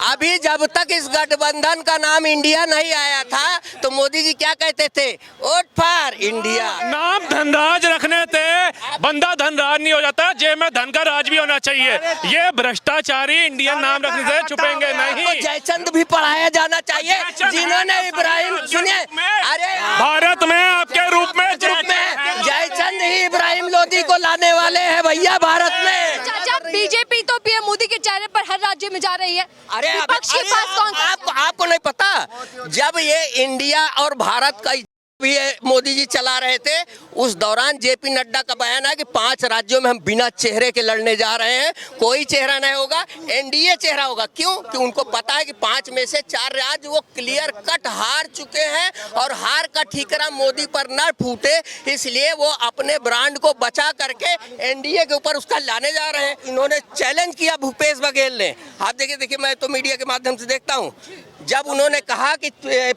अभी जब तक इस गठबंधन का नाम इंडिया नहीं आया था तो मोदी जी क्या कहते थे, वोट फॉर इंडिया। नाम धनराज रखने थे, बंदा धनराज नहीं हो जाता, जेब में धन का राज भी होना चाहिए। ये भ्रष्टाचारी इंडियन नाम रखने से छुपेंगे नहीं। जयचंद भी पढ़ाया जाना चाहिए, जिन्होंने इब्राहिम, सुनिए, अरे भारत में आपके रूप में जयचंद ही इब्राहिम लोदी को लाने वाले हैं भैया भारत में। चाचा, बीजेपी तो पीएम मोदी के चेहरे पर हर राज्य में जा रही है। अरे विपक्ष के पास कौन आपको नहीं पता, जब ये इंडिया और भारत का भी मोदी जी चला रहे थे, उस दौरान जेपी नड्डा का बयान है कि 5 राज्यों में हम बिना चेहरे के लड़ने जा रहे हैं, कोई चेहरा नहीं होगा, एनडीए चेहरा होगा। क्यों? कि उनको पता है कि 5 में से 4 राज्य वो क्लियर कट हार चुके हैं और हार का ठीकरा मोदी पर न फूटे, इसलिए वो अपने ब्रांड को बचा करके एनडीए के ऊपर उसका लाने जा रहे हैं। इन्होंने चैलेंज किया भूपेश बघेल ने। आप देखिए मैं तो मीडिया के माध्यम से देखता हूँ, जब उन्होंने कहा कि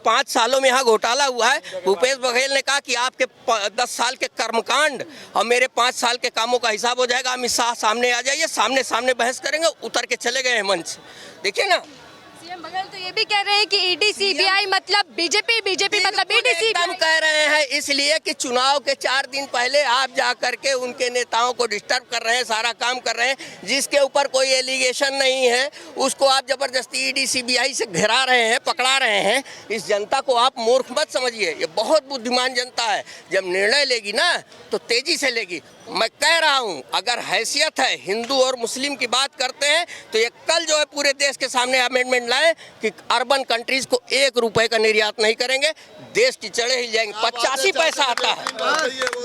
5 सालों में यहाँ घोटाला हुआ है, भूपेश बघेल ने कहा कि आपके 10 साल के कर्मकांड और मेरे 5 साल के कामों का हिसाब हो जाएगा, अमित शाह सामने आ जाइए, सामने बहस करेंगे। उतर के चले गए हैं मंच, देखिए ना। सीएम बघेल तो ये भी कह रहे हैं कि ईडी सीबीआई मतलब बीजेपी, बीजेपी मतलब ईडी सीबीआई। कह रहे हैं इसलिए कि चुनाव के 4 दिन पहले आप जा करके उनके नेताओं को डिस्टर्ब कर रहे हैं, सारा काम कर रहे हैं, जिसके ऊपर कोई एलिगेशन नहीं है उसको आप जबरदस्ती ईडी सीबीआई से घिरा रहे हैं, पकड़ा रहे हैं। इस जनता को आप मूर्ख मत समझिए, ये बहुत बुद्धिमान जनता है। जब निर्णय लेगी ना तो तेजी से लेगी। मैं कह रहा हूँ, अगर हैसियत है, हिंदू और मुस्लिम की बात करते हैं तो ये कल जो है पूरे देश के सामने अमेंडमेंट लाए कि अर्बन कंट्रीज को 1 रुपए का निर्यात नहीं करेंगे, देश की जड़ें हिल जाएंगी। 85 पैसा आता है,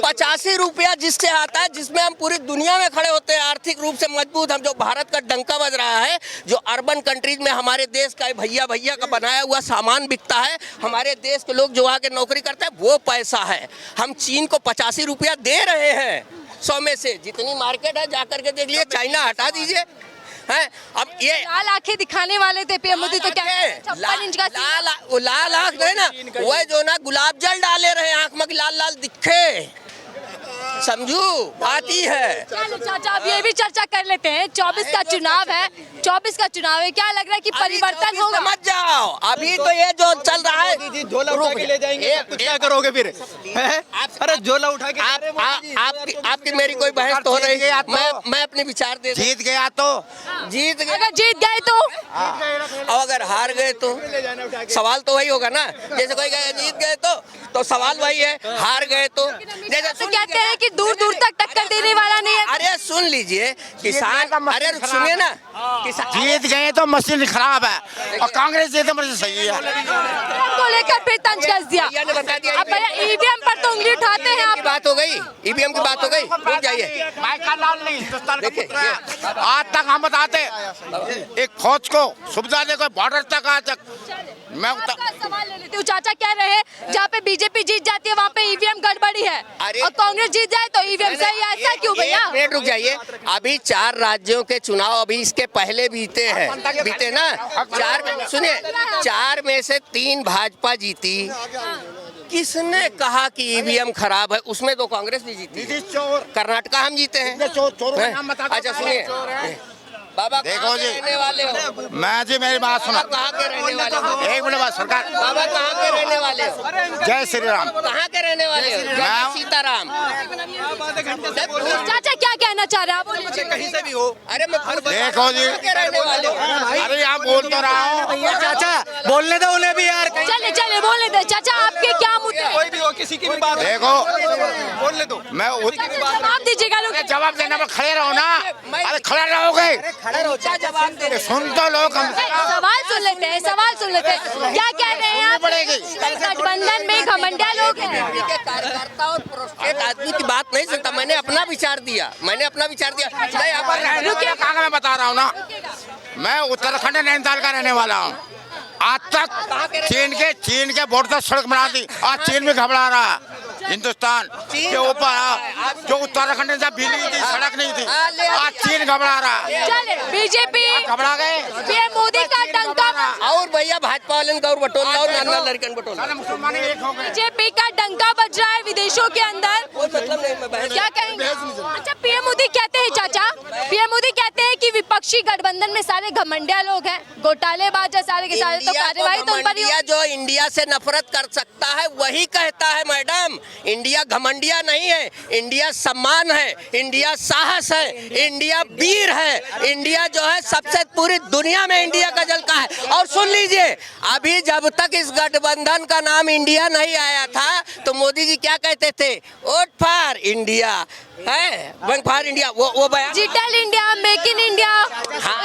85 रुपया जिससे आता है, जिसमें हम पूरी दुनिया में खड़े होते हैं, आर्थिक रूप से मजबूत। हम जो भारत का डंका बज रहा है, जो अर्बन कंट्रीज में हमारे देश का भैया का बनाया हुआ सामान बिकता है, हमारे देश के लोग जो आके नौकरी करते हैं, वो पैसा है। हम चीन को 85 रुपया दे रहे हैं 100 में से। जितनी मार्केट है जाकर के देख लिए, चाइना हटा दीजिए हैं। अब ये लाल आंखें दिखाने वाले थे पीएम मोदी, तो क्या 56 इंच का लाल आंख है ना, वह जो ना गुलाब जल डाले रहे आंख में, लाल दिखे, समझू बात ही है। चलो चाचा, अब ये भी चर्चा कर लेते हैं। 24 का चुनाव है, 24 का चुनाव है, क्या लग रहा है कि परिवर्तन होगा? समझ जाओ, अभी तो ये जो चल रहा है, झोला उठा के ले जाएंगे, कुछ क्या करोगे फिर? अरे झोला उठा के आपकी मेरी कोई बहस तो हो रही है, मैं अपने विचार दे। जीत गया तो जीत गए तो और अगर हार गए तो सवाल तो वही होगा ना। जैसे कोई कहे जीत गए तो सवाल वही है, हार गए तो जैसे तो कहते हैं कि दूर दूर तक टक्कर देने वाला नहीं है। अरे सुन लीजिए किसान, अरे सुनिए ना, जीत गए तो मशीन खराब है और कांग्रेस जीते मशीन सही है। को लेकर फिर तंज कस दिया। अब भैया ईवीएम पर तो उंगली उठाते हैं आप। बात हो गई, ईवीएम की बात हो गई, रुक जाइए। आज तक हम बताते एक फौज को सुविधा दे, बॉर्डर तक आज तक। मैं सवाल ले लेती हूँ, चाचा कह रहे हैं जहाँ पे बीजेपी जीत जाती है वहाँ पे ईवीएम गड़बड़ी है और कांग्रेस जीत जाए तो ईवीएम सही है, ऐसा क्यों भैया? मिनट रुक जाइए। अभी 4 राज्यों के चुनाव अभी इसके पहले बीते ना। 4 में से 3 भाजपा जीती। किसने कहा कि ईवीएम खराब है? उसमें तो कांग्रेस भी जीती। कर्नाटका हम जीते हैं। अच्छा सुनिए बाबा, देखो जी, रहने वाले हो? मैं जी मेरी बात सुना, कहाँ के रहने वाले हो? 1 मिनट बाद सरकार। बाबा कहाँ के रहने वाले हो? जय श्री राम। कहाँ के रहने वाले हो? जय सीताराम। चाचा क्या कहना चाह रहे हैं आप? कहीं से भी हो। अरे मैं देखो जी, रहने वाले हो? अरे आप बोल तो रहा हूँ। चाचा बोलने दो उन्हें भी यार। चले बोलने दे चाचा, आपके क्या मुद्दे? कोई भी हो, किसी की भी बात देखो बोलने दो। मैं जवाब दीजिएगा लोग। जवाब देने पर खड़े रहो ना। अरे खड़े रहोगे, जवाब दे। सुन तो लो। सवाल सुन लेते हैं, क्या कह रहे हैं आप? गठबंधन में घमंडिया लोग हैं। कार्यकर्ता और प्रोस्टेट आदमी की बात नहीं सुनता। मैंने अपना विचार दिया। मैं बता रहा हूँ ना, मैं उत्तराखंड नैनीताल का रहने वाला हूँ। आज तक चीन के बोर्ड तक सड़क बना दी, आज चीन में घबरा रहा। हिंदुस्तान के ऊपर जो उत्तराखंड में जब बिजली थी, सड़क नहीं थी, आज चीन घबरा रहा। चले बीजेपी घबरा गए। पीएम मोदी का डंका और भैया भाजपा वाले गौर बटोल लाओ, नाना लड़कन बटोल लाओ। मुसलमान एक हो गए। बीजेपी का डंका बज रहा है विदेशों के अंदर, कोई मतलब नहीं, मैं बहस क्या कहेंगे? अच्छा, पीएम मोदी कहते हैं चाचा, पीएम मोदी कहते हैं कि विपक्षी गठबंधन में सारे घमंडिया लोग हैं, घोटालेबाज है सारे के सारे, तो कार्यवाही तो उन पर ही हो। इंडिया जो इंडिया से नफरत कर सकता है वही कहता है मैडम। इंडिया घमंडिया नहीं है, इंडिया सम्मान है, इंडिया साहस है, इंडिया वीर है, इंडिया जो है सबसे पूरी दुनिया में इंडिया का झलका है। और सुन लीजिए, अभी जब तक इस गठबंधन का नाम इंडिया नहीं आया था तो मोदी जी क्या कहते थे? वोट फॉर इंडिया है, वोट फॉर इंडिया, वो बयान digital India, make in India,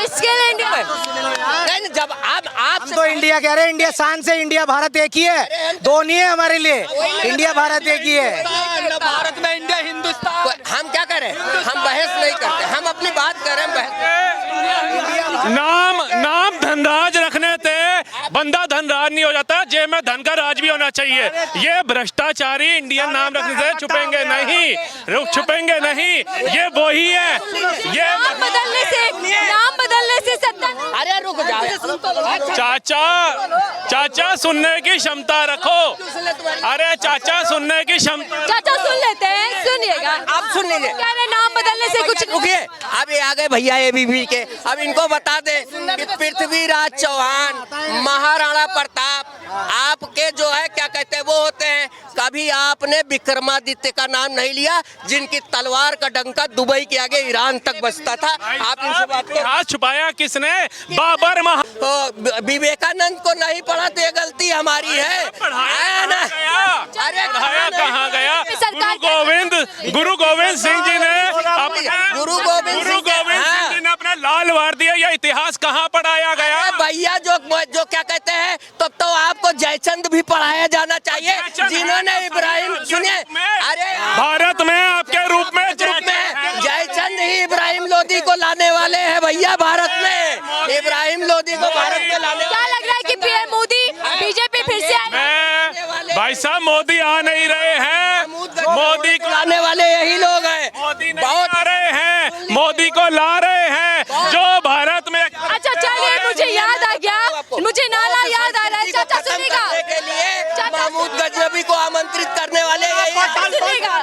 skill India. नहीं, जब आप हम तो इंडिया कह रहे हैं, इंडिया शान से, इंडिया भारत एक ही है, दो नहीं है हमारे लिए, इंडिया भारत एक ही है। भारत में इंडिया हिंदुस्तान, हम क्या करें? हम बहस नहीं करते, हम अपनी बात करें, नाम धनराज रखने से बंदा धनराज नहीं हो जाता, जेब में धन का राज भी होना चाहिए। ये भ्रष्टाचारी इंडियन नाम रखने से छुपेंगे नहीं, छुपेंगे नहीं, ये वही है। ये नाम बदलने से सत्ता। अरे रुक जाओ चाचा सुनने की क्षमता रखो। अरे चाचा सुनने की क्षमता। चाचा सुन लेते हैं, सुनिएगा आप सुन लीजिए। कह रहे नाम बदलने से कुछ रुकिए, अब ये आ गए भैया एबीपी के, अब इनको बता दे कि पृथ्वीराज चौहान, महाराणा प्रताप आपके जो है क्या कहते हैं वो होते हैं। कभी आपने विक्रमादित्य का नाम नहीं लिया, जिनकी तलवार का डंका दुबई के आगे ईरान तक बजता था। आप इनसे बात करो। इतिहास छुपाया किसने? बाबर विवेकानंद को नहीं पढ़ा तो ये गलती हमारी है। अरे कहाँ गया? सरकार गुरु गोविंद सिंह जी ने गुरु गोविंद सिंह जी ने अपना लाल वार दिया। यह इतिहास कहाँ पढ़ाया गया? भैया जो क्या कहते हैं, तब तो आपको जयचंद भी पढ़ाया जाना चाहिए, जिन्होंने इब्राहिम, सुनिए, अरे भारत में आपके रूप में जयचंद ही इब्राहिम लोदी को लाने वाले हैं भैया। भारत में इब्राहिम लोदी को भारत में लाने। क्या लग रहा है कि पीएम मोदी बीजेपी फिर से आएगी? भाई साहब मोदी आ नहीं रहे हैं, मोदी को लाने वाले यही लोग हैं। बहुत आ रहे हैं, मोदी को ला रहे हैं जो भारत में। अच्छा चलिए, मुझे याद आ गया, मुझे नारा याद आ रहा है। चाचा सुनेगा के लिए महमूद गजनबी को आमंत्रित करने वाले यही सुनेगा